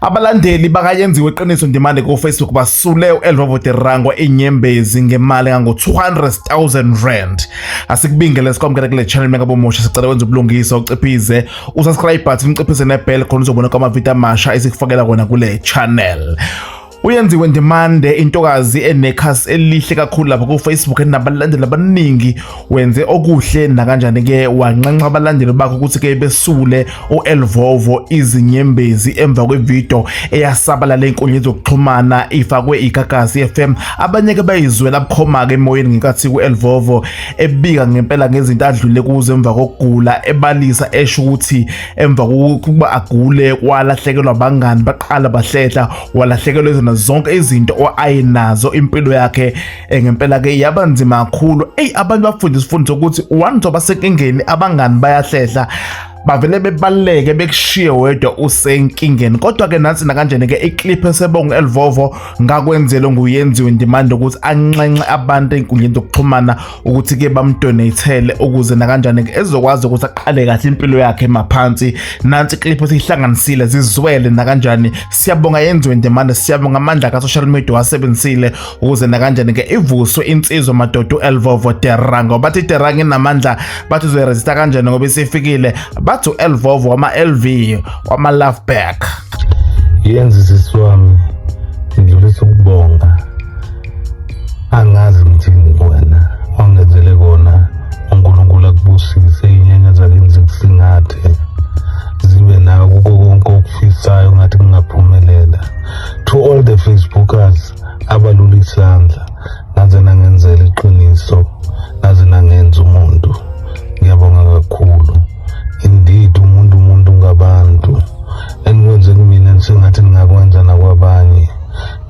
Abalandeli bakayenziwe iqiniso ndimande ku Facebook basule uElvovo Terango inyembezi ngemali engango 200,000 rand. Asikubingele sikwamukela kule channel mengabo musha sicela wenza ubulungisa uciphize usubscribe button uciphize nebell khona uzobona kwamavideo amasha esikufakela kona kule channel. Uyenziwe ndimande intokazi enekhasi elihle kakhulu lapha ku Facebook enabalandeli abaningi wenze okuhle nakanjani ke wanqanqa abalandeli bakho ukuthi ke besule uElvovo izinyembezi emva kwevideo eyasabalala enkundleni zokuxhumana ifakwe iGagasi FM. Abanye ke bayizwela bukhoma ke emoyeni ngenkathi uElvovo ebika ngempela ngezinto adlule kuzo emva kokugula, ebalisa esho ukuthi emva kokuba agule walahlekelwa abangani baqala bahlehla walahlekelwa zonke izinto oayenazo impilo yakhe ngempela ke yabanzima kakhulu. Abantu bafundisa ukuthi wanzoba senkingeni abangani bayahlehla bavele bebaleke bekushiye wedwa usenkingeni. Kodwa ke nansi nakanjani ke iclip esebonga uElvovo ngakwenzelo nguyenziwe ndimande ukuthi anxenxe abantu enkundleni zokuxhumana ukuthi ke bamdonatele ukuze nakanjani ke ezokwazi ukuthi aqale kahle impilo yakhe emaphansi. Nansi iclip esihlanganisile zizwele nakanjani. Siyabonga yenziwe ndimande, siyabonga amandla ka social media wasebenzisile ukuze nakanjani ke ivuswe insizwa madoda uElvovo Terango. Bathi Terango inamandla, bathi uzoregister kanjani ngoba isifikile. Bathu Elvovo wama-LV wama-love back. Yenzi siswami ngidlulisa ukubonga, angazi ngithini kuwena ongenzele kona. uNkulunkulu akubusise, inyanga zakini zikusingathe zibe nawe kuko konke okufisayo ngathi kungaphumelela. To all the Facebookers abalula isandla naze nangenzela iqiniso naze nangenza umuntu, ngiyabonga kakhulu. Indeed umuntu ngabantu enikwenze kumina nisengathi ningakwenza nakwabanye.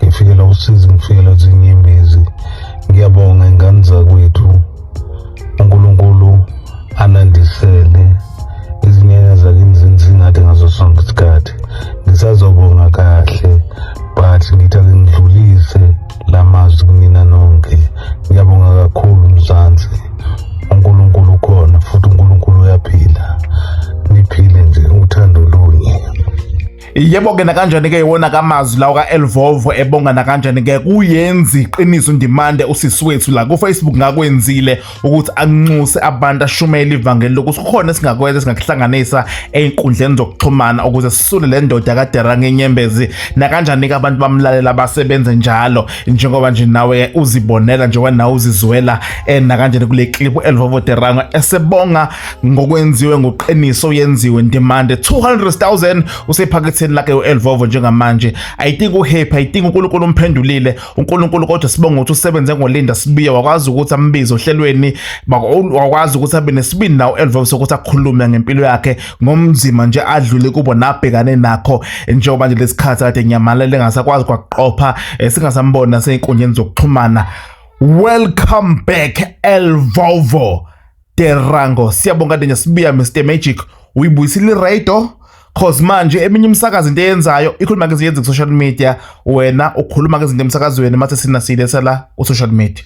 Ngifikela usizi, ngifikela zinyembezi. Ngiyabonga ingane zakwethu, uNkulunkulu anandisele izinyanya zakini zinzingathi ngazo sonke isikhathi. Ngisazobonga kahle but ngithi ngidlulise lamazwi kumina nonke. Ngiyabonga kakhulu Mzansi, uNkulunkulu khona futhi uNkulunkulu uyaphila. Niphile nje uthando lunye. Yebo ke nakanjani ke iwona kamazwi lawo kaElvovo ebonga nakanjani ke kuyenzi iqiniso ndimande usisi wethu la ku Facebook ngakwenzile ukuthi anxuse abantu ashumele ivangeli lokuthi kukhona singakwenza singakuhlanganisa einkundleni zokuxhumana ukuze sisule le ndoda kaTerango enyembezi. Nakanjani ke abantu bamlalela basebenze njalo njengoba nje nawe uzibonela njengoba nawe uzizwela nakanjani kule clip uElvovo Terango esebonga ngokwenziwe ngoqiniso yenziwe ndimande 200,000 usephaketheni lakhe uElvovo njengamanje. I think uhappy, I think uNkulunkulu umphendulile uNkulunkulu, kodwa sibonga ukuthi usebenze ngolinda sibiya, wakwazi ukuthi ambize ohlelweni, wakwazi ukuthi abe nesibindi nawo uElvovo sokuthi akhulume ngempilo yakhe ngomzima nje adlule kubo nabhekane nakho njengoba nje lesikhathi kade nyamalele engasakwazi kwaqopha singasambona seinkundleni zokuxhumana. Welcome back Elvovo Terango. Siyabonga nje sibiya Mr Magic, uyibuyisile radio cause manje eminye umsakazi into eyenzayo ikhuluma ke izinto ku social media, wena ukhuluma ke izinto emsakazweni mathe sina sile sala ku social media.